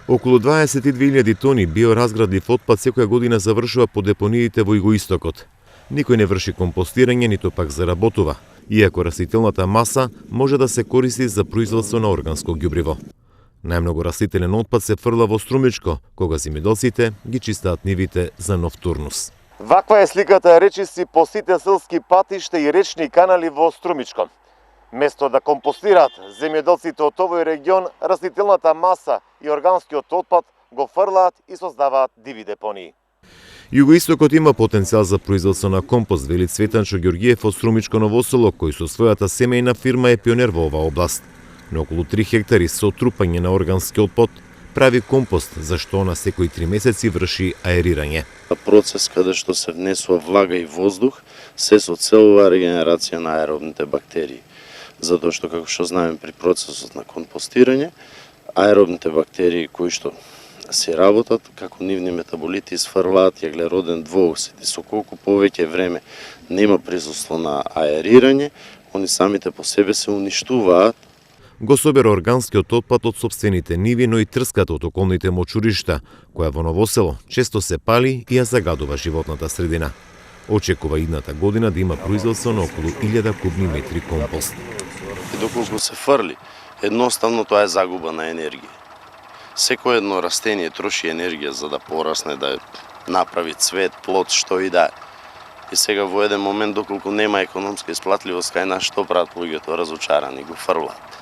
Околу 22.000 тони биоразградлив отпад секоја година завршува по депониите во Југоистокот. Никој не врши компостирање, ниту пак заработува, иако растителната маса може да се користи за производство на органско ѓубриво. Најмногу растителен отпад се фрла во Струмичко, кога земјоделците ги чистаат нивите за нов турнус. Ваква е сликата речиси по сите селски патишта и речни канали во Струмичко. Место да компостираат земјоделците од овој регион, растителната маса и органскиот отпад го фрлаат и создаваат диви депонии. Југоистокот има потенцијал за производство на компост, вели Цветанчо Ѓоргиев од Струмичко Ново село, кој со својата семејна фирма е пионер во оваа област. На околу 3 хектари со трупање на органски отпад прави компост, зашто на секои 3 месеци врши аерирање. Процес каде што се внесува влага и воздух, се со целова регенерација на аеробните бактерии. Затоа што, како што знаеме, при процесот на компостирање, аеробните бактерии кои што се работат, како нивни метаболити изфрлаат јаглероден двуоксид и со колку повеќе време нема присуство на аерирање, они самите по себе се уништуваат. Го собира органскиот отпад од сопствените ниви, но и трската од околните мочуришта, која во Новосело често се пали и ја загадува животната средина. Очекува идната година да има производство на околу 1000 кубни метри компост. И доколку се фрли, едноставно тоа е загуба на енергија. Секој едно растение троши енергија за да порасне, да направи цвет, плод, што и да е. И сега во еден момент, доколку нема економска исплатливост, кај нас што прават луѓето разочарани, го фрлаат.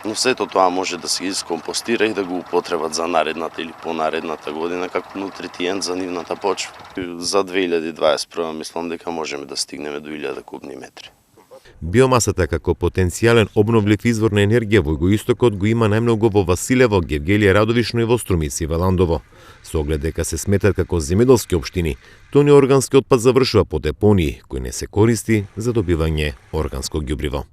Но сето тоа може да се искомпостира и да го употребат за наредната или понаредната година како нутритиент за нивната почва. За 2021 мислам дека можеме да стигнеме до 1000 кубни метри. Биомасата како потенцијален обновлив извор на енергија во Југоистокот го има најмногу во Василево, Гевгелија Радовишно и во Струмици и Веландово. Со оглед дека се сметат како земјоделски општини, тони органски отпад завршува по депонии, кој не се користи за добивање органско ѓубриво.